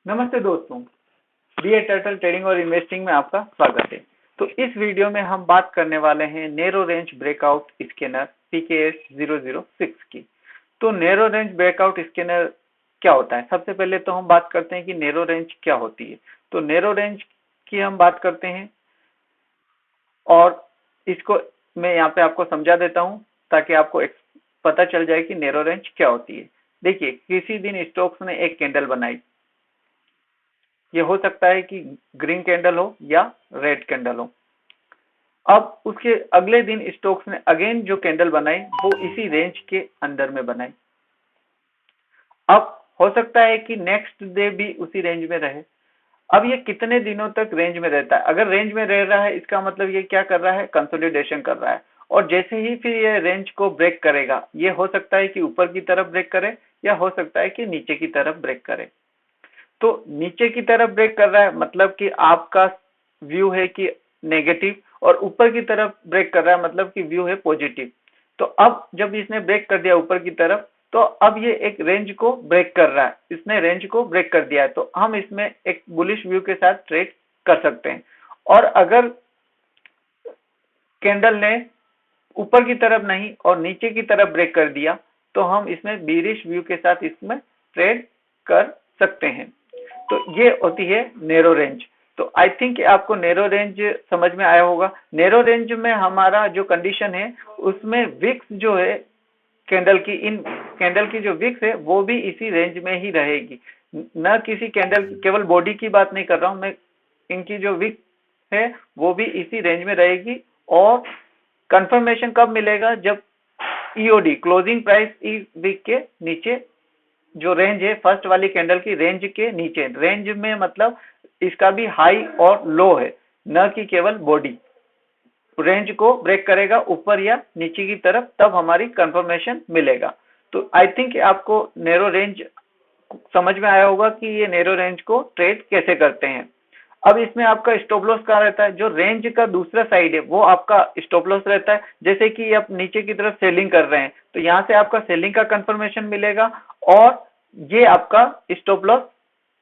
नमस्ते दोस्तों, BA turtle trading और इन्वेस्टिंग में आपका स्वागत है। तो इस वीडियो में हम बात करने वाले हैं narrow range breakout scanner PKS 006 की। तो नैरो रेंज ब्रेकआउट स्कैनर क्या होता है? सबसे पहले तो हम बात करते हैं कि नैरो रेंज क्या होती है। तो नैरो रेंज की हम बात करते हैं और इसको मैं यहाँ पे आपको समझा देता हूँ ताकि आपको पता चल जाए कि नैरो रेंज क्या होती है। देखिए, किसी दिन स्टॉक्स ने एक कैंडल बनाई, ये हो सकता है कि ग्रीन कैंडल हो या रेड कैंडल हो। अब उसके अगले दिन स्टॉक्स ने अगेन जो कैंडल बनाई वो इसी रेंज के अंदर में बनाई। अब हो सकता है कि नेक्स्ट डे भी उसी रेंज में रहे। अब ये कितने दिनों तक रेंज में रहता है? अगर रेंज में रह रहा है, इसका मतलब ये क्या कर रहा है? कंसोलिडेशन कर रहा है। और जैसे ही फिर ये रेंज को ब्रेक करेगा, ये हो सकता है कि ऊपर की तरफ ब्रेक करे या हो सकता है कि नीचे की तरफ ब्रेक करे। तो नीचे की तरफ ब्रेक कर रहा है मतलब कि आपका व्यू है कि नेगेटिव, और ऊपर की तरफ ब्रेक कर रहा है मतलब कि व्यू है पॉजिटिव। तो अब जब इसने ब्रेक कर दिया ऊपर की तरफ, तो अब ये एक रेंज को ब्रेक कर रहा है, इसने रेंज को ब्रेक कर दिया है, तो हम इसमें एक बुलिश व्यू के साथ ट्रेड कर सकते हैं। और अगर कैंडल ने ऊपर की तरफ नहीं और नीचे की तरफ ब्रेक कर दिया, तो हम इसमें बीरिश व्यू के साथ इसमें ट्रेड कर सकते हैं। तो ये होती है नैरो रेंज। तो आई थिंक आपको नैरो रेंज समझ में आया होगा। नैरो रेंज में हमारा जो कंडीशन है उसमें विक्स जो है कैंडल की, इन कैंडल की जो विक्स है वो भी इसी रेंज में ही रहेगी। न किसी कैंडल, केवल बॉडी की बात नहीं कर रहा हूं मैं, इनकी जो विक्स है वो भी इसी रेंज में रहेगी। और कंफर्मेशन कब मिलेगा? जब ईओडी क्लोजिंग प्राइस ई वीक के नीचे, जो रेंज है फर्स्ट वाली कैंडल की रेंज के नीचे, रेंज में मतलब इसका भी हाई और लो है, न कि केवल बॉडी, रेंज को ब्रेक करेगा ऊपर या नीचे की तरफ, तब हमारी कंफर्मेशन मिलेगा। तो आई थिंक आपको नैरो रेंज समझ में आया होगा कि ये नैरो रेंज को ट्रेड कैसे करते हैं। अब इसमें आपका स्टॉप लॉस कहाँ रहता है? जो रेंज का दूसरा साइड है वो आपका स्टॉप लॉस रहता है। जैसे कि आप नीचे की तरफ सेलिंग कर रहे हैं तो यहाँ से आपका सेलिंग का कंफर्मेशन मिलेगा और ये आपका स्टॉप लॉस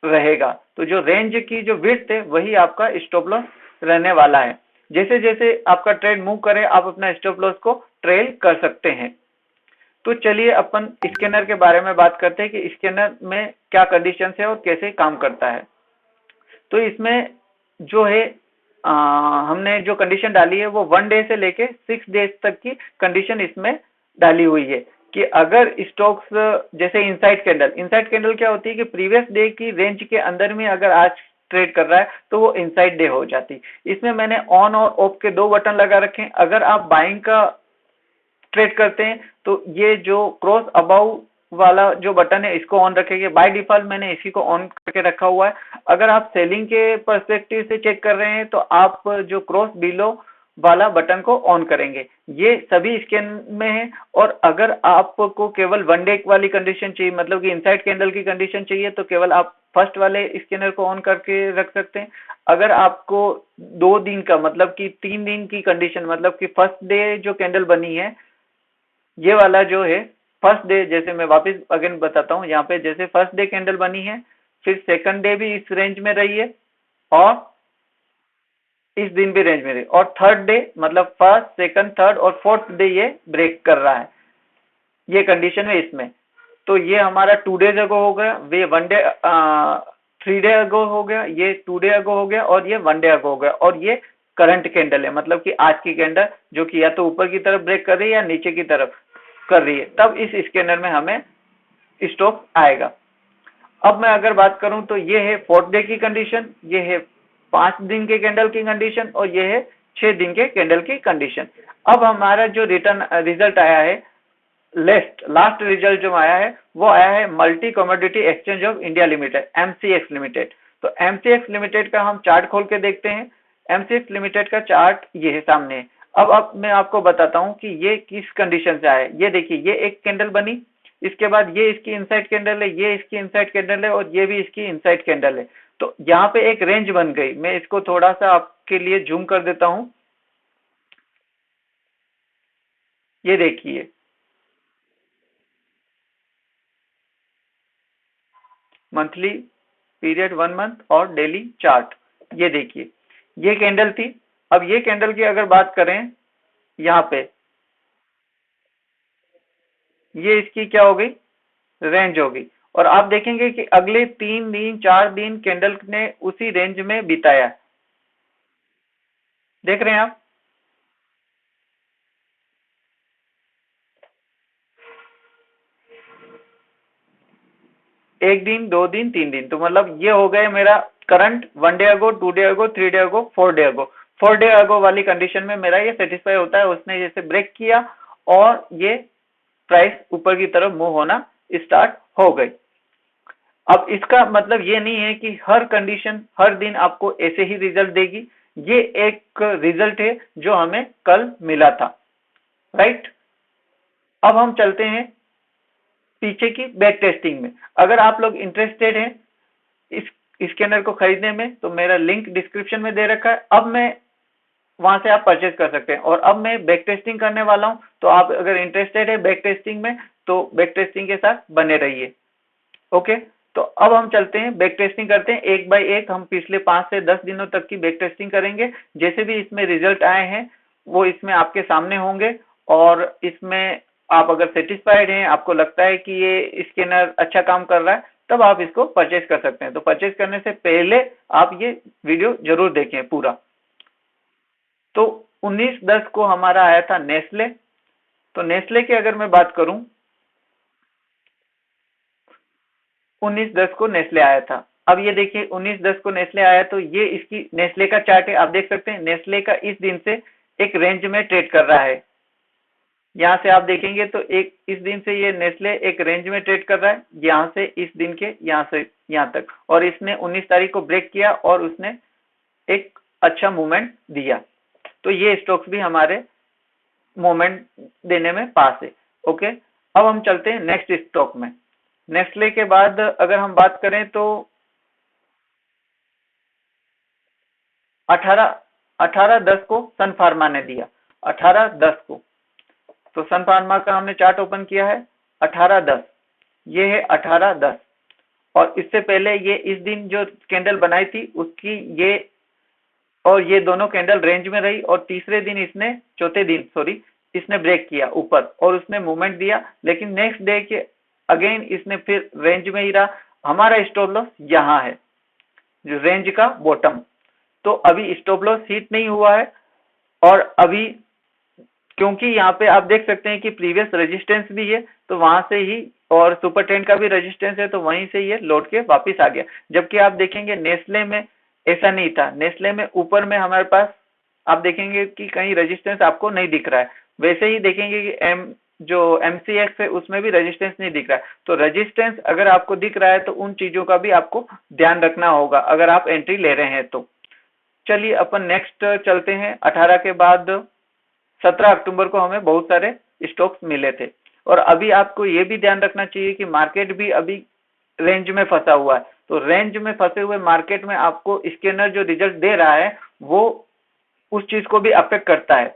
रहेगा। तो जो रेंज की जो विड्थ है वही आपका स्टॉप लॉस रहने वाला है। जैसे जैसे आपका ट्रेड मूव करे, आप अपना स्टॉप लॉस को ट्रेल कर सकते हैं। तो चलिए अपन स्कैनर के बारे में बात करते हैं कि स्कैनर में क्या कंडीशन है और कैसे काम करता है। तो इसमें जो है हमने जो कंडीशन डाली है वो 1 डे से लेके 6 डेज तक की कंडीशन इसमें डाली हुई है कि अगर स्टॉक्स, जैसे इनसाइड कैंडल क्या होती है कि प्रीवियस डे की रेंज के अंदर में अगर आज ट्रेड कर रहा है तो वो इनसाइड डे हो जाती। इसमें मैंने ऑन और ऑफ के 2 बटन लगा रखे हैं। अगर आप बाइंग का ट्रेड करते हैं तो ये जो क्रॉस अबाउ वाला जो बटन है इसको ऑन रखेंगे। बाय डिफॉल्ट मैंने इसी को ऑन करके रखा हुआ है। अगर आप सेलिंग के पर्सपेक्टिव से चेक कर रहे हैं तो आप जो क्रॉस बिलो वाला बटन को ऑन करेंगे। ये सभी स्कैन में है। और अगर आपको केवल 1 डे वाली कंडीशन चाहिए, मतलब कि इनसाइड कैंडल की कंडीशन चाहिए, तो केवल आप फर्स्ट वाले स्कैनर को ऑन करके रख सकते हैं। अगर आपको 2 दिन का, मतलब कि 3 दिन की कंडीशन, मतलब कि फर्स्ट डे जो कैंडल बनी है, ये वाला जो है फर्स्ट डे, जैसे मैं वापस अगेन बताता हूँ, यहाँ पे जैसे फर्स्ट डे कैंडल बनी है, फिर सेकंड डे भी इस रेंज में रही है और इस दिन भी रेंज में रही, और थर्ड डे मतलब फर्स्ट सेकंड थर्ड और फोर्थ डे ये ब्रेक कर रहा है, ये कंडीशन है इसमें। तो ये हमारा 2 डेज अगो हो गया, वे 1 डे 3 डे अगो हो गया, ये 2 डे अगो हो गया और ये 1 डे अगो हो गया। और ये करंट कैंडल है, मतलब कि आज की कैंडल जो कि या तो ऊपर की तरफ ब्रेक कर रही है या नीचे की तरफ कर रही है, तब इस स्कैनर में हमें स्टॉप आएगा। अब मैं अगर बात करूं तो ये है 4th डे की कंडीशन, ये है 5 दिन के कैंडल की कंडीशन और ये है 6 दिन के कैंडल की कंडीशन। अब हमारा जो रिटर्न रिजल्ट आया है, लास्ट रिजल्ट जो आया है वो आया है multi commodity exchange of India limited, MCX limited. तो MCX लिमिटेड का हम चार्ट खोल के देखते हैं। MCX लिमिटेड का चार्ट ये है सामने। अब मैं आपको बताता हूं कि ये किस कंडीशन से आया है। ये देखिए, ये एक कैंडल बनी, इसके बाद ये इसकी इनसाइड कैंडल है, ये इसकी इनसाइड कैंडल है और ये भी इसकी इनसाइड कैंडल है। तो यहाँ पे एक रेंज बन गई। मैं इसको थोड़ा सा आपके लिए जूम कर देता हूं। ये देखिए, मंथली पीरियड 1 मंथ और डेली चार्ट। ये देखिए ये कैंडल थी। अब ये कैंडल की अगर बात करें यहाँ पे, ये इसकी क्या हो गई, रेंज हो गई। और आप देखेंगे कि अगले 3 दिन 4 दिन कैंडल ने उसी रेंज में बिताया। देख रहे हैं आप, एक दिन, 2 दिन, 3 दिन, तो मतलब ये हो गए मेरा करंट 1 डे अगो, 2 डे अगो, 3 डे अगो, 4 डे अगो। 4 डे अगो वाली कंडीशन में मेरा ये सेटिस्फाई होता है, उसने जैसे ब्रेक किया और ये प्राइस ऊपर की तरफ मूव होना स्टार्ट हो गई। अब इसका मतलब ये नहीं है कि हर कंडीशन हर दिन आपको ऐसे ही रिजल्ट देगी। ये एक रिजल्ट है जो हमें कल मिला था, राइट। अब हम चलते हैं पीछे की बैक टेस्टिंग में। अगर आप लोग इंटरेस्टेड हैं इस स्कैनर को खरीदने में तो मेरा लिंक डिस्क्रिप्शन में दे रखा है, अब मैं वहां से आप परचेज कर सकते हैं। और अब मैं बैक टेस्टिंग करने वाला हूं, तो आप अगर इंटरेस्टेड है बैक टेस्टिंग में तो बैक टेस्टिंग के साथ बने रहिए। ओके, तो अब हम चलते हैं बैक टेस्टिंग करते हैं एक बाय एक। हम पिछले 5 से 10 दिनों तक की बैक टेस्टिंग करेंगे। जैसे भी इसमें रिजल्ट आए हैं वो इसमें आपके सामने होंगे, और इसमें आप अगर सेटिस्फाइड हैं, आपको लगता है कि ये स्कैनर अच्छा काम कर रहा है, तब आप इसको परचेज कर सकते हैं। तो परचेज करने से पहले आप ये वीडियो जरूर देखें पूरा। तो 19/10 को हमारा आया था नेस्ले। तो नेस्ले की अगर मैं बात करूं, 19/10 को नेस्ले आया था। अब ये देखिए 19/10 को नेस्ले आया, तो ये इसकी नेस्ले का चार्ट है। आप देख सकते हैं नेस्ले का इस दिन से एक रेंज में ट्रेड कर रहा है। यहाँ से आप देखेंगे तो एक इस दिन से ये नेस्ले एक रेंज में ट्रेड कर रहा है, यहाँ से इस दिन के यहाँ से यहाँ तक। और इसने 19 तारीख को ब्रेक किया और उसने एक अच्छा मूवमेंट दिया। तो ये स्टॉक्स भी हमारे मूवमेंट देने में पास है। ओके, अब हम चलते हैं नेक्स्ट स्टॉक में। नेस्ले के बाद अगर हम बात करें तो 18/10 को सन फार्मा ने दिया। 18/10 को, तो सन फार्मा का हमने चार्ट ओपन किया है 18/10, ये है 18/10। और इससे पहले ये इस दिन जो कैंडल बनाई थी उसकी ये और ये दोनों कैंडल रेंज में रही, और तीसरे दिन इसने चौथे दिन सॉरी इसने ब्रेक किया ऊपर और उसने मूवमेंट दिया। लेकिन नेक्स्ट डे के अगेन इसने फिर रेंज में ही रहा। हमारा स्टॉप लॉस यहाँ है, जो रेंज का बॉटम। तो अभी स्टॉप लॉस हिट नहीं हुआ है, और अभी क्योंकि यहाँ पे आप देख सकते हैं कि प्रीवियस रेजिस्टेंस भी है, तो वहां से ही, और सुपर ट्रेंड का भी रेजिस्टेंस है, तो वहीं से ये लौट के वापस आ गया। जबकि आप देखेंगे नेस्ले में ऐसा नहीं था। नेस्ले में ऊपर में हमारे पास आप देखेंगे कि कहीं रेजिस्टेंस आपको नहीं दिख रहा है। वैसे ही देखेंगे कि जो MCX है उसमें भी रेजिस्टेंस नहीं दिख रहा है। तो रेजिस्टेंस अगर आपको दिख रहा है तो उन चीजों का भी आपको ध्यान रखना होगा अगर आप एंट्री ले रहे हैं तो। चलिए अपन नेक्स्ट चलते हैं। 18 के बाद 17 अक्टूबर को हमें बहुत सारे स्टॉक्स मिले थे। और अभी आपको ये भी ध्यान रखना चाहिए कि मार्केट भी अभी रेंज में फंसा हुआ है। तो रेंज में फंसे हुए मार्केट में आपको स्कैनर जो रिजल्ट दे रहा है वो उस चीज को भी अफेक्ट करता है।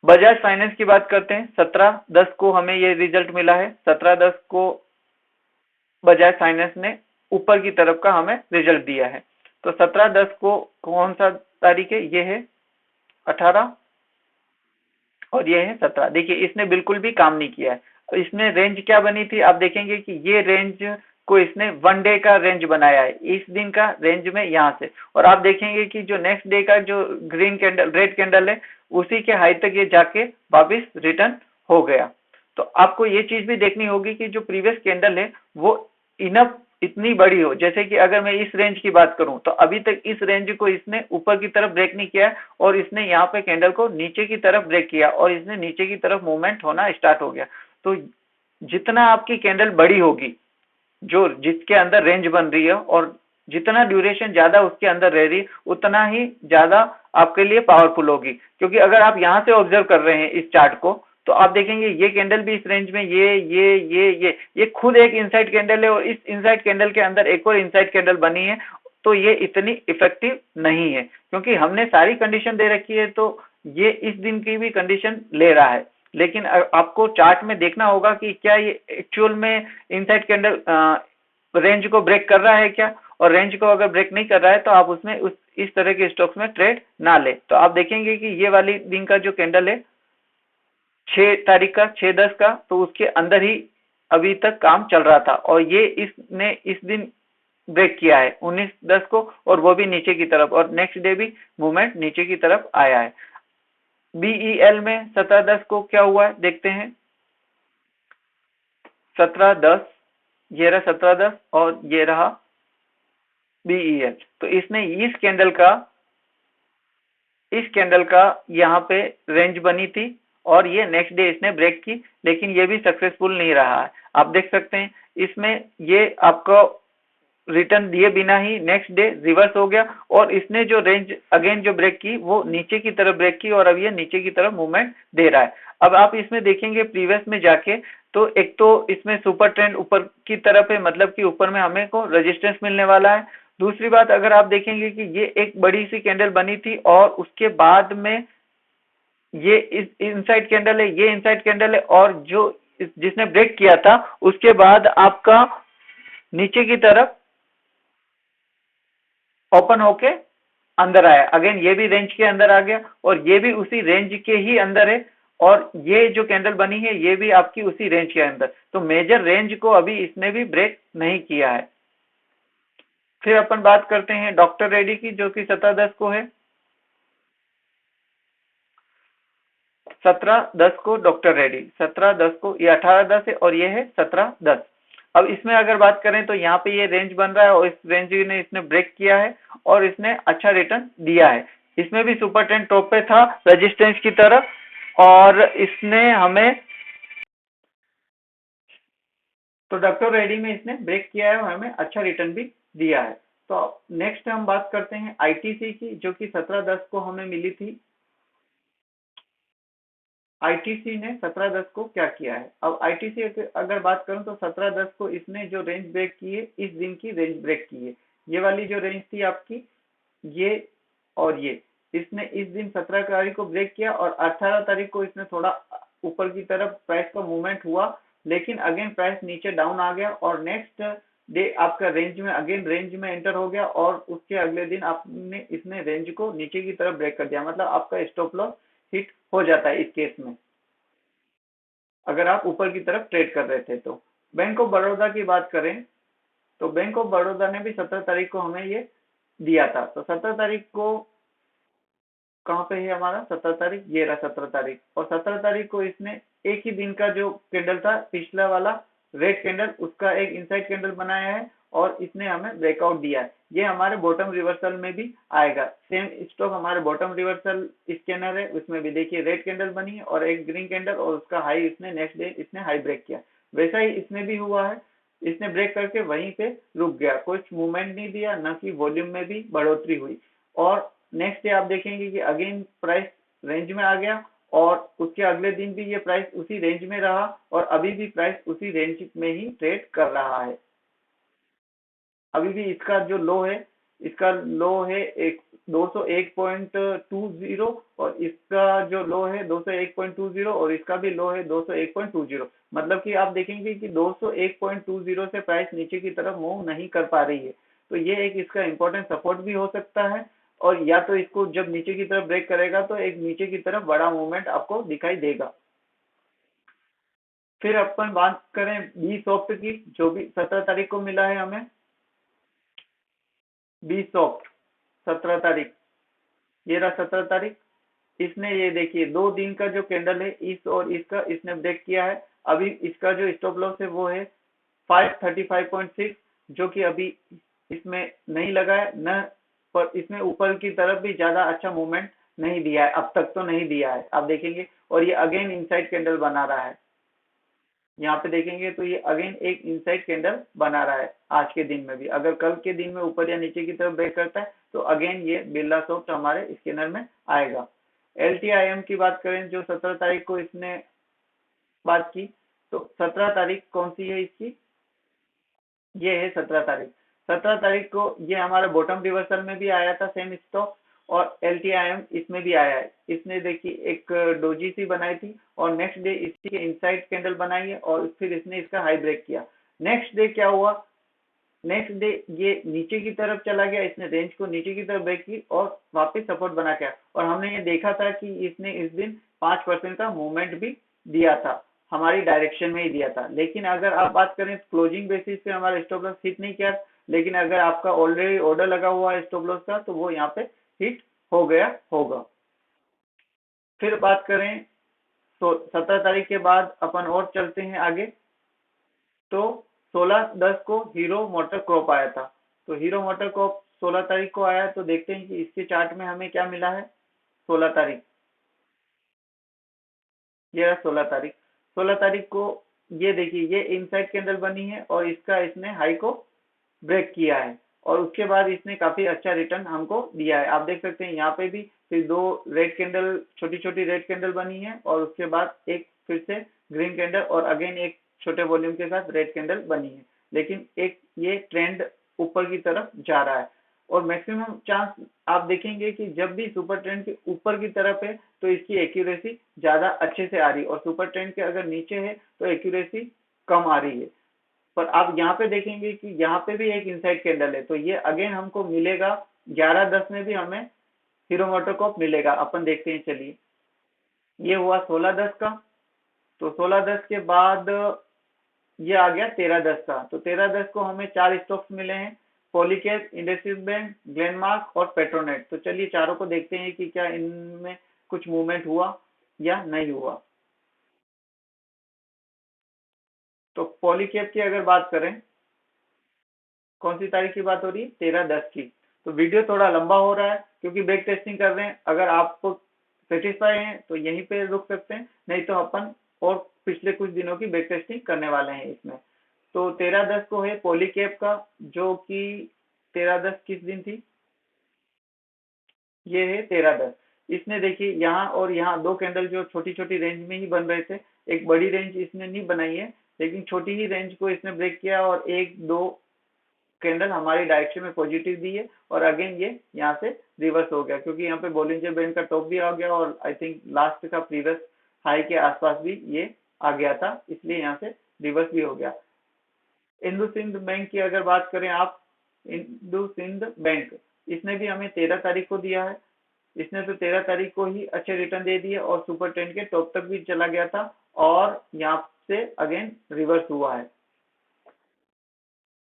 बजाज फाइनेंस की बात करते हैं। 17/10 को हमें ये रिजल्ट मिला है। 17/10 को बजाज फाइनेंस ने ऊपर की तरफ का हमें रिजल्ट दिया है। तो 17/10 को कौन सा तारीख है, ये है 18 और ये है 17। देखिए इसने बिल्कुल भी काम नहीं किया है। इसने रेंज क्या बनी थी, आप देखेंगे कि ये रेंज को इसने 1 डे का रेंज बनाया है, इस दिन का रेंज में यहाँ से। और आप देखेंगे कि जो नेक्स्ट डे का जो ग्रीन कैंडल रेड कैंडल है उसी के हाई तक ये जाके वापिस रिटर्न हो गया। तो आपको ये चीज भी देखनी होगी कि जो प्रीवियस कैंडल है वो इनफ इतनी बड़ी हो। जैसे कि अगर मैं इस रेंज की बात करूं तो अभी तक इस रेंज को इसने ऊपर की तरफ ब्रेक नहीं किया है, और इसने यहाँ पे कैंडल को नीचे की तरफ ब्रेक किया और इसने नीचे की तरफ मूवमेंट होना स्टार्ट हो गया। तो जितना आपकी कैंडल बड़ी होगी, जो जिसके अंदर रेंज बन रही है, और जितना ड्यूरेशन ज्यादा उसके अंदर रह रही है, उतना ही ज्यादा आपके लिए पावरफुल होगी। क्योंकि अगर आप यहाँ से ऑब्जर्व कर रहे हैं इस चार्ट को, तो आप देखेंगे ये कैंडल भी इस रेंज में, ये खुद एक इनसाइड कैंडल है, और इस इनसाइड कैंडल के अंदर एक और इनसाइड कैंडल बनी है। तो ये इतनी इफेक्टिव नहीं है, क्योंकि हमने सारी कंडीशन दे रखी है, तो ये इस दिन की भी कंडीशन ले रहा है। लेकिन आपको चार्ट में देखना होगा कि क्या ये एक्चुअल में इनसाइड कैंडल रेंज को ब्रेक कर रहा है क्या, और रेंज को अगर ब्रेक नहीं कर रहा है तो आप उसमें इस तरह के स्टॉक्स में ट्रेड ना ले। तो आप देखेंगे कि ये वाली दिन का जो कैंडल है 6 तारीख का, 6/10 का, तो उसके अंदर ही अभी तक काम चल रहा था, और ये इसने इस दिन ब्रेक किया है 19/10 को, और वो भी नीचे की तरफ, और नेक्स्ट डे भी मूवमेंट नीचे की तरफ आया है। बीईएल में 17/10 को क्या हुआ है देखते हैं। 17/10, ये रहा 17/10 और ये रहा बीईएल। तो इसने इस कैंडल का यहाँ पे रेंज बनी थी, और ये नेक्स्ट डे इसने ब्रेक की, लेकिन ये भी सक्सेसफुल नहीं रहा है। आप देख सकते हैं इसमें ये आपको रिटर्न दिए बिना ही नेक्स्ट डे रिवर्स हो गया, और इसने जो रेंज अगेन जो ब्रेक की वो नीचे की तरफ ब्रेक की, और अब ये नीचे की तरफ मूवमेंट दे रहा है। अब आप इसमें देखेंगे प्रीवियस में जाके, तो एक तो इसमें सुपर ट्रेंड ऊपर की तरफ है, मतलब कि ऊपर में हमें को रेजिस्टेंस मिलने वाला है। दूसरी बात, अगर आप देखेंगे कि ये एक बड़ी सी कैंडल बनी थी, और उसके बाद में ये इस इनसाइड कैंडल है, ये इनसाइड कैंडल है, और जो जिसने ब्रेक किया था उसके बाद आपका नीचे की तरफ ओपन होके अंदर आया, अगेन ये भी रेंज के अंदर आ गया, और ये भी उसी रेंज के ही अंदर है, और ये जो कैंडल बनी है ये भी आपकी उसी रेंज के अंदर। तो मेजर रेंज को अभी इसने भी ब्रेक नहीं किया है। फिर अपन बात करते हैं डॉक्टर रेड्डी की, जो कि 17/10 को है। 17/10 को डॉक्टर रेड्डी, 17/10 को, ये 18/10 है और ये है 17/10। अब इसमें अगर बात करें तो यहाँ पे ये रेंज बन रहा है, और इस रेंज ने इसने ब्रेक किया है, और इसने अच्छा रिटर्न दिया है। इसमें भी सुपर ट्रेंड टॉप पे था रेजिस्टेंस की तरफ, और इसने हमें, तो डॉक्टर रेड्डी में इसने ब्रेक किया है और हमें अच्छा रिटर्न भी दिया है। तो नेक्स्ट हम बात करते हैं आईटीसी की, जो कि 17/10 को हमें मिली थी। आईटीसी ने 17/10 को क्या किया है। अब आईटीसी अगर बात करूं तो 17/10 को इसने जो रेंज ब्रेक की है, इस दिन की रेंज ब्रेक की है। ये वाली जो रेंज थी आपकी, ये और ये, इसने इस दिन 17 तारीख को ब्रेक किया, और 18 तारीख को इसने थोड़ा ऊपर की तरफ प्राइस का मूवमेंट हुआ, लेकिन अगेन प्राइस नीचे डाउन आ गया, और नेक्स्ट डे आपका रेंज में अगेन रेंज में एंटर हो गया, और उसके अगले दिन आपने इसने रेंज को नीचे की तरफ ब्रेक कर दिया, मतलब आपका स्टॉप लॉस हिट हो जाता है इस केस में, अगर आप ऊपर की तरफ ट्रेड कर रहे थे तो। बैंक ऑफ बड़ौदा की बात करें तो बैंक ऑफ बड़ौदा ने भी 17 तारीख को हमें ये दिया था। तो 17 तारीख को कहाँ पे है हमारा 17 तारीख, ये रहा 17 तारीख, और 17 तारीख को इसने एक ही दिन का जो कैंडल था पिछला वाला रेड कैंडल, उसका एक इनसाइड कैंडल बनाया है, और इसने हमें ब्रेकआउट दिया है। ये हमारे बॉटम रिवर्सल में भी आएगा। सेम स्टॉक हमारे बॉटम रिवर्सल स्कैनर है, उसमें भी देखिए रेड कैंडल बनी है और एक ग्रीन कैंडल, और उसका हाई इसने नेक्स्ट डे इसने हाई ब्रेक किया। वैसा ही इसमें भी हुआ है, इसने ब्रेक करके वहीं पे रुक गया, कुछ मूवमेंट नहीं दिया, न कि वॉल्यूम में भी बढ़ोतरी हुई। और नेक्स्ट डे आप देखेंगे कि अगेन प्राइस रेंज में आ गया, और उसके अगले दिन भी ये प्राइस उसी रेंज में रहा, और अभी भी प्राइस उसी रेंज में ही ट्रेड कर रहा है। अभी भी इसका जो लो है, इसका लो है एक 201.20, और इसका जो लो है 201.20, और इसका भी लो है 201.20। मतलब कि आप देखेंगे कि 201.20 से प्राइस नीचे की तरफ मूव नहीं कर पा रही है। तो ये एक इसका इंपॉर्टेंट सपोर्ट भी हो सकता है, और या तो इसको जब नीचे की तरफ ब्रेक करेगा तो एक नीचे की तरफ बड़ा मूवमेंट आपको दिखाई देगा। फिर अपन बात करें बी सॉफ्ट की, जो भी 17 तारीख को मिला है हमें। बी सॉफ्ट 17 तारीख, ये रहा 17 तारीख। इसने ये देखिए 2 दिन का जो कैंडल है, इस और इसका इसने ब्रेक किया है। अभी इसका जो स्टॉप लॉस है वो है 535.6, जो कि अभी इसमें नहीं लगा है न, पर इसमें ऊपर की तरफ भी ज्यादा अच्छा मूवमेंट नहीं दिया है, अब तक तो नहीं दिया है, आप देखेंगे। और ये अगेन इनसाइड कैंडल बना रहा है, यहाँ पे देखेंगे तो ये अगेन एक इनसाइड कैंडल बना रहा है। आज के दिन में भी अगर कल के दिन में ऊपर या नीचे की तरफ ब्रेक करता है तो अगेन ये बिरला सॉफ्ट हमारे स्कैनर में आएगा। LTIM की बात करें, जो 17 तारीख को इसने बात की, तो 17 तारीख कौन सी है इसकी, ये है 17 तारीख। 17 तारीख को ये हमारे बॉटम रिवर्सल में भी आया था सेम स्टॉक, और LTIM इसमें भी आया है। इसने देखिए एक डोजी सी बनाई थी, और नेक्स्ट डे इसी के इनसाइड कैंडल बनाई है, और फिर इसने इसका हाई ब्रेक किया। नेक्स्ट डे क्या हुआ, नेक्स्ट डे ये नीचे की तरफ चला गया, इसने रेंज को नीचे की तरफ ब्रेक की और वापस सपोर्ट बना के आया। और हमने ये देखा था कि इसने इस दिन 5% का मूवमेंट भी दिया था, हमारी डायरेक्शन में ही दिया था। लेकिन अगर आप बात करें क्लोजिंग बेसिस पे हमारा स्टॉप लॉस हिट नहीं किया, लेकिन अगर आपका ऑलरेडी ऑर्डर लगा हुआ है स्टॉप लॉस का तो वो यहाँ पे हिट हो गया होगा। फिर बात करें तो 17 तारीख के बाद अपन और चलते हैं आगे। तो 16/10 को हीरो मोटर क्रॉप आया था। तो हीरो मोटर क्रॉप 16 तारीख को आया, तो देखते हैं कि इसके चार्ट में हमें क्या मिला है। 16 तारीख, ये रहा 16 तारीख। 16 तारीख को ये देखिए, ये इनसाइड कैंडल बनी है और इसका इसने हाई को ब्रेक किया है और उसके बाद इसने काफी अच्छा रिटर्न हमको दिया है। आप देख सकते हैं यहाँ पे भी फिर दो रेड कैंडल, छोटी छोटी रेड कैंडल बनी है और उसके बाद एक फिर से ग्रीन कैंडल और अगेन एक छोटे वॉल्यूम के साथ रेड कैंडल बनी है। लेकिन एक ये ट्रेंड ऊपर की तरफ जा रहा है और मैक्सिमम चांस आप देखेंगे कि जब भी सुपर ट्रेंड के ऊपर की तरफ है तो इसकी एक्यूरेसी ज्यादा अच्छे से आ रही है और सुपर ट्रेंड के अगर नीचे है तो एक्यूरेसी कम आ रही है। पर आप यहाँ पे देखेंगे कि यहाँ पे भी एक इनसाइड कैंडल है, तो ये अगेन हमको मिलेगा 11/10 में भी हमें हीरो मोटोकॉर्प मिलेगा। अपन देखते हैं, चलिए। ये हुआ 16/10 का। तो 16/10 के बाद ये आ गया 13/10 का। तो 13/10 को हमें 4 स्टॉक्स मिले हैं, पॉलीकैब, इंडसइंड बैंक, ग्लेनमार्क और पेट्रोनेट। तो चलिए चारों को देखते हैं कि क्या इनमें कुछ मूवमेंट हुआ या नहीं हुआ। तो पॉलीकैब की अगर बात करें, कौन सी तारीख की बात हो रही है, 13/10 की। तो वीडियो थोड़ा लंबा हो रहा है क्योंकि बैक टेस्टिंग कर रहे हैं। अगर आप सेटिस्फाई हैं तो यहीं पे रुक सकते हैं, नहीं तो अपन और पिछले कुछ दिनों की बैक टेस्टिंग करने वाले हैं इसमें। तो 13/10 को है पॉलीकैब का, जो कि 13/10 किस दिन थी, ये है 13/10। इसने देखिए यहाँ और यहाँ दो कैंडल जो छोटी छोटी रेंज में ही बन रहे थे, एक बड़ी रेंज इसने नहीं बनाई है लेकिन छोटी ही रेंज को इसने ब्रेक किया और एक दो कैंडल हमारी डायरेक्शन में पॉजिटिव दी है और अगेन ये यहाँ से रिवर्स हो गया क्योंकि यहाँ पे बोलिंजर बैंड का टॉप भी आ गया और आई थिंक लास्ट का प्रीवियस हाई के आसपास भी ये आ गया था, इसलिए यहाँ से रिवर्स भी हो गया। इंडसइंड बैंक की अगर बात करें आप, इंडसइंड बैंक, इसने भी हमें 13 तारीख को दिया है। इसने तो 13 तारीख को ही अच्छे रिटर्न दे दिए और सुपर ट्रेंड के टॉप तक भी चला गया था और यहाँ से अगेन रिवर्स हुआ है।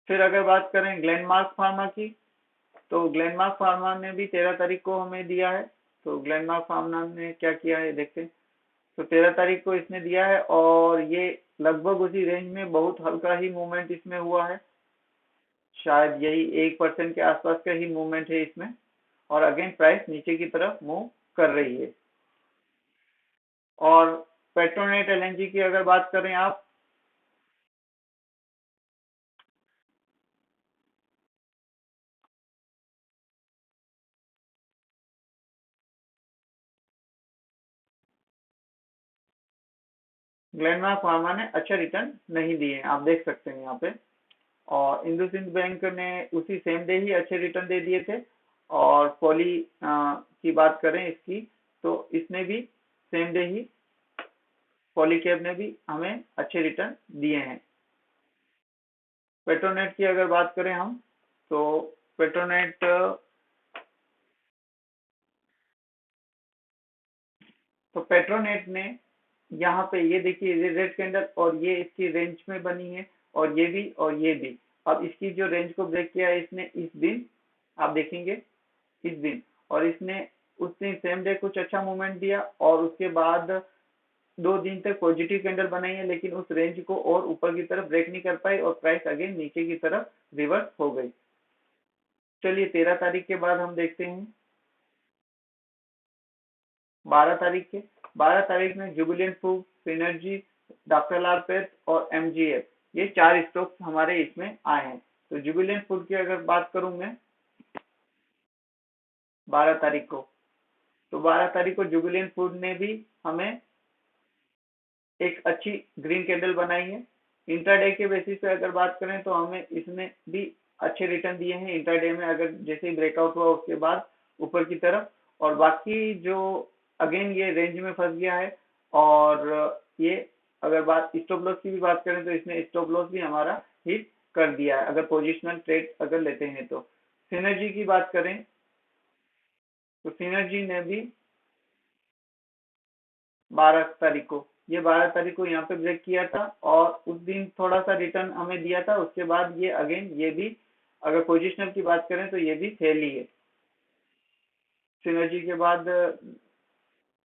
फिर अगर बात करें ग्लेनमार्क फार्मा की, तो ग्लेनमार्क फार्मा ने भी 13 तारीख को हमें दिया है। तो ग्लेनमार्क फार्मा ने क्या किया है देखते हैं। तो 13 तारीख को इसने दिया है और ये लगभग उसी रेंज में बहुत हल्का ही मूवमेंट इसमें हुआ है, शायद यही 1% के आसपास का ही मूवमेंट है इसमें और अगेन प्राइस नीचे की तरफ मूव कर रही है। और पेट्रोनेट एलएनजी की अगर बात करें आप, ग्लेनमार्क फार्मा ने अच्छा रिटर्न नहीं दिए, आप देख सकते हैं यहाँ पे। और इंडसइंड बैंक ने उसी सेम डे ही अच्छे रिटर्न दे दिए थे। और पॉली की बात करें इसकी, तो इसने भी सेम डे ही, पॉलीकैब ने भी हमें अच्छे रिटर्न दिए हैं। पेट्रोनेट की अगर बात करें हम, तो पेट्रोनेट, तो पेट्रोनेट ने यहाँ पे ये देखिए, ये रेड कैंडल और ये इसकी रेंज में बनी है और ये भी और ये भी। अब इसकी जो रेंज को ब्रेक किया है इसने इस दिन, आप देखेंगे इस दिन, और इसने उस दिन सेम डे कुछ अच्छा मूवमेंट दिया और उसके बाद 2 दिन तक पॉजिटिव कैंडल बनाई है लेकिन उस रेंज को और ऊपर की तरफ ब्रेक नहीं कर पाई और प्राइस अगेन नीचे की तरफ रिवर्स हो गई। चलिए 13 तारीख के बाद हम देखते हैं 12 तारीख के। 12 तारीख में जुबिलेंट फूड, सिनर्जी, डॉक्टर लाल पैथ और एमजीएफ, ये 4 स्टॉक्स हमारे इसमें आए हैं। तो जुबिलेंट फूड की अगर बात करूं मैं 12 तारीख को, तो 12 तारीख को जुबिलेंट फूड ने भी हमें एक अच्छी ग्रीन कैंडल बनाई है। इंट्राडे के बेसिस पे अगर बात करें तो हमें इसमें भी अच्छे रिटर्न दिए हैं इंट्राडे में, अगर जैसे ही ब्रेकआउट हुआ उसके बाद ऊपर की तरफ। और बाकी जो अगेन ये रेंज में फंस गया है और ये, अगर बात स्टॉप लॉस की भी बात करें तो इसने स्टॉप लॉस भी हमारा हिट कर दिया है अगर पोजिशनल ट्रेड अगर लेते हैं तो। सिनर्जी की बात करें तो सिनर्जी ने भी 12 तारीख को, ये 12 तारीख को यहाँ पे ब्रेक किया था और उस दिन थोड़ा सा रिटर्न हमें दिया था। उसके बाद ये अगेन ये भी अगर पोजिशनल की बात करें तो ये भी फेल ही है। सिनर्जी के बाद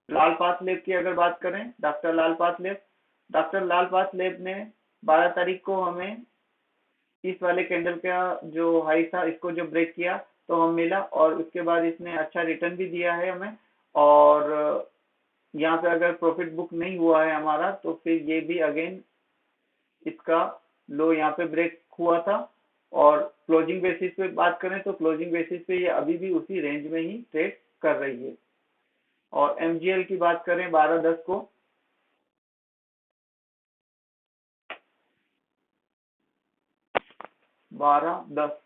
लाल पाथलेब की अगर बात करें, डॉक्टर लाल पाथलेब ने 12 तारीख को हमें इस वाले कैंडल का जो हाई था इसको जो ब्रेक किया तो हम मिला, और उसके बाद इसने अच्छा रिटर्न भी दिया है हमें। और यहाँ पे अगर प्रॉफिट बुक नहीं हुआ है हमारा तो फिर ये भी अगेन इसका लो यहाँ पे ब्रेक हुआ था। और क्लोजिंग बेसिस पे बात करें तो क्लोजिंग बेसिस पे ये अभी भी उसी रेंज में ही ट्रेड कर रही है। और एमजीएल की बात करें 12/10 को, 12/10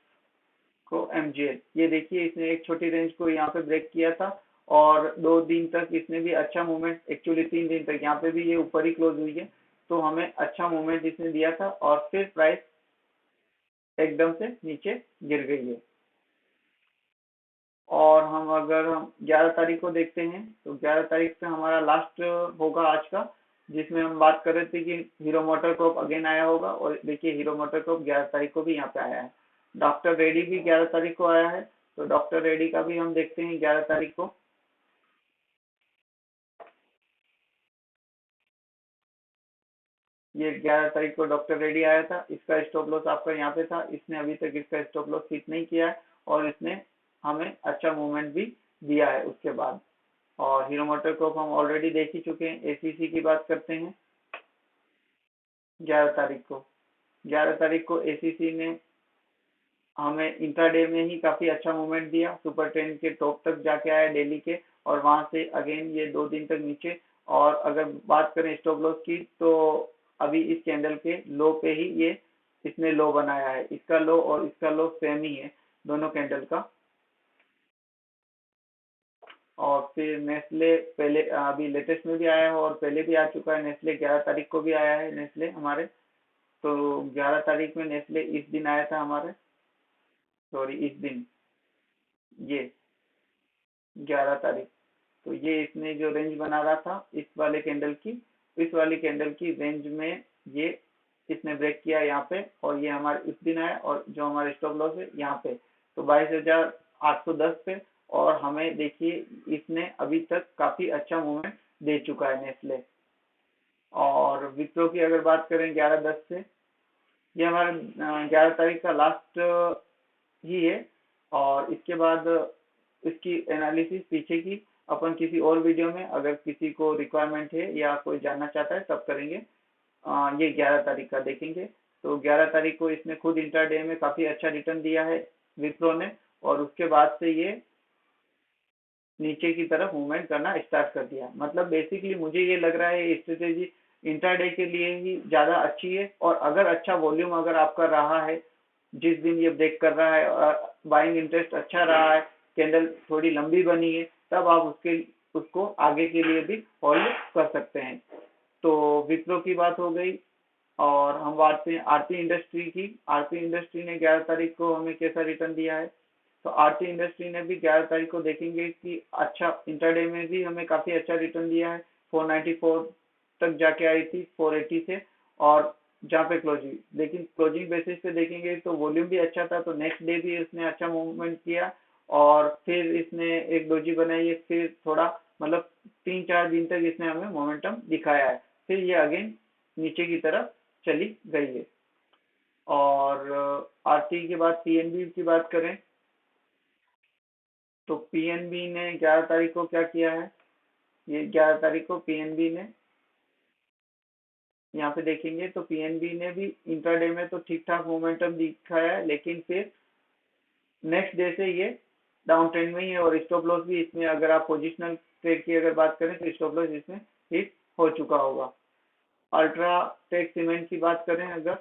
को एमजीएल, ये देखिए इसने एक छोटी रेंज को यहाँ पे ब्रेक किया था और 2 दिन तक इसने भी अच्छा मूवमेंट, एक्चुअली 3 दिन तक यहाँ पे भी ये ऊपर ही क्लोज हुई है तो हमें अच्छा मूवमेंट इसने दिया था और फिर प्राइस एकदम से नीचे गिर गई है। और हम अगर हम 11 तारीख को देखते हैं तो 11 तारीख पे हमारा लास्ट होगा आज का, जिसमें हम बात कर रहे थे कि हीरो मोटर कॉर्प अगेन आया होगा। और देखिए हीरो मोटर कॉर्प 11 तारीख को भी यहाँ पे आया है। डॉक्टर रेड्डी भी 11 तारीख को आया है, तो डॉक्टर रेड्डी का भी हम देखते हैं 11 तारीख को। ये 11 तारीख को डॉक्टर रेड्डी आया था, इसका स्टॉप लॉस आपका यहाँ पे था, इसने अभी तक इसका स्टॉप लॉस हिट नहीं किया है और इसने हमें अच्छा मूवमेंट भी दिया है उसके बाद। और हीरो मोटर को हम ऑलरेडी देख ही चुके हैं। एसीसी की बात करते हैं 11 तारीख को, 11 तारीख को एसीसी ने हमें इंट्राडे में ही काफी अच्छा मूवमेंट दिया, सुपर ट्रेंड के टॉप तक जाके आया डेली के, और वहां से अगेन ये 2 दिन तक नीचे। और अगर बात करें स्टॉप लॉस की तो अभी इस कैंडल के लो पे ही ये इसने लो बनाया है, इसका लो और इसका लो सेम ही है दोनों कैंडल का। और फिर नेस्ले पहले अभी लेटेस्ट में भी आया है और पहले भी आ चुका है नेस्ले, 11 तारीख को भी आया है नेस्ले हमारे। तो 11 तारीख में नेस्ले इस दिन आया था हमारे, सॉरी इस दिन, ये 11 तारीख, तो ये इसने जो रेंज बना रहा था इस वाले कैंडल की, इस वाली कैंडल की रेंज में ये इसने ब्रेक किया यहाँ पे, और ये हमारे इस दिन आया और जो हमारे स्टॉप लॉस है यहाँ पे, तो 22,810 पे। और हमें देखिए इसने अभी तक काफी अच्छा मूवमेंट दे चुका है नेस्ले। और विप्रो की अगर बात करें 11/10 से, ये हमारा 11 तारीख का लास्ट ही है। और इसके बाद इसकी एनालिसिस पीछे की अपन किसी और वीडियो में अगर किसी को रिक्वायरमेंट है या कोई जानना चाहता है तब करेंगे। ये 11 तारीख का देखेंगे। तो 11 तारीख को इसने खुद इंट्राडे में काफी अच्छा रिटर्न दिया है विप्रो ने, और उसके बाद से ये नीचे की तरफ मूवमेंट करना स्टार्ट कर दिया। मतलब बेसिकली मुझे ये लग रहा है ये स्ट्रेटेजी इंट्राडे के लिए ही ज्यादा अच्छी है, और अगर अच्छा वॉल्यूम अगर आपका रहा है जिस दिन ये ब्रेक कर रहा है और बाइंग इंटरेस्ट अच्छा रहा है, कैंडल थोड़ी लंबी बनी है, तब आप उसको आगे के लिए भी होल्ड कर सकते हैं। तो विप्रो की बात हो गई। और हम बात करें आरती इंडस्ट्री की, आरती इंडस्ट्री ने 11 तारीख को हमें कैसा रिटर्न दिया है। तो आरती इंडस्ट्री ने भी 11 तारीख को देखेंगे कि अच्छा इंटरडे में भी हमें काफी अच्छा रिटर्न दिया है, 494 तक जाके आई थी 480 से, और जहाँ पे क्लोजिंग, लेकिन क्लोजिंग बेसिस पे देखेंगे तो वॉल्यूम भी अच्छा था, तो नेक्स्ट डे भी इसने अच्छा मूवमेंट किया और फिर इसने एक डोजी बनाई है, फिर थोड़ा मतलब 3-4 दिन तक इसने हमें मोमेंटम दिखाया है, फिर ये अगेन नीचे की तरफ चली गई है। और आरती के बाद पीएनबी की बात करें तो पीएनबी ने 11 तारीख को क्या किया है, ये 11 तारीख को पीएनबी ने यहाँ पे देखेंगे तो पीएनबी ने भी इंट्राडे में तो ठीक ठाक मोमेंटम दिखाया है, लेकिन फिर नेक्स्ट डे से ये डाउन ट्रेंड में ही है। और स्टॉप लॉस भी इसमें अगर आप पोजिशनल ट्रेड की अगर बात करें तो स्टॉप लॉस इसमें हिट हो चुका होगा। अल्ट्राटेक सीमेंट की बात करें अगर,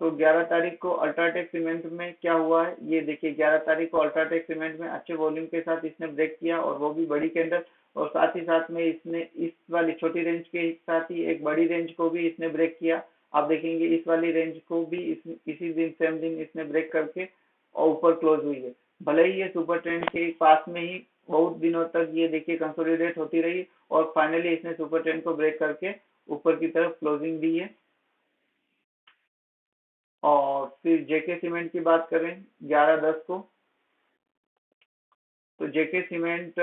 तो 11 तारीख को अल्ट्राटेक सीमेंट में क्या हुआ है, ये देखिए 11 तारीख को अल्ट्राटेक सीमेंट में अच्छे वॉल्यूम के साथ इसने ब्रेक किया और वो भी बड़ी कैंडल, और साथ ही साथ में इसने इस वाली छोटी रेंज के साथ ही एक बड़ी रेंज को भी इसने ब्रेक किया। आप देखेंगे इस वाली रेंज को भी इसी दिन सेम दिन इसने ब्रेक करके और ऊपर क्लोज हुई है। भले ही ये सुपर ट्रेंड के पास में ही बहुत दिनों तक ये देखिए कंसोलिडेट होती रही और फाइनली इसने सुपर ट्रेंड को ब्रेक करके ऊपर की तरफ क्लोजिंग दी है। और फिर जेके सीमेंट की बात करें 11-10 को, तो जेके सीमेंट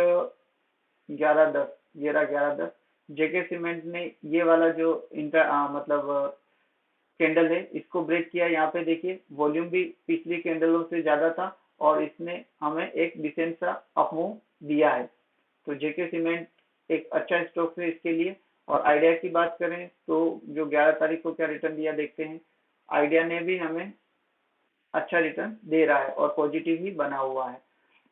11-10, 11-10 जेके सीमेंट ने ये वाला जो मतलब कैंडल है इसको ब्रेक किया। यहाँ पे देखिए वॉल्यूम भी पिछली कैंडलों से ज्यादा था और इसने हमें एक डिसेंट सा अप मूव दिया है। तो जेके सीमेंट एक अच्छा स्टॉक है इसके लिए। और आइडिया की बात करें तो जो 11 तारीख को क्या रिटर्न दिया देखते हैं। आइडिया ने भी हमें अच्छा रिटर्न दे रहा है और पॉजिटिव ही बना हुआ है।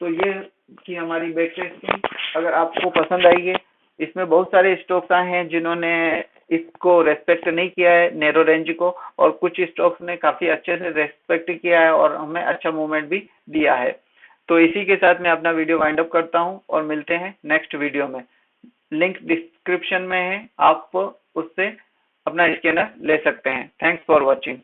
तो ये कि हमारी बैक टेस्टिंग अगर आपको पसंद आई है। इसमें बहुत सारे स्टॉक्स आए हैं जिन्होंने इसको रेस्पेक्ट नहीं किया है नैरो रेंज को, और कुछ स्टॉक्स ने काफी अच्छे से रेस्पेक्ट किया है और हमें अच्छा मूवमेंट भी दिया है। तो इसी के साथ मैं अपना वीडियो वाइंड अप करता हूं और मिलते हैं नेक्स्ट वीडियो में। लिंक डिस्क्रिप्शन में है, आप उससे अपना स्कैनर ले सकते हैं। Thanks for watching.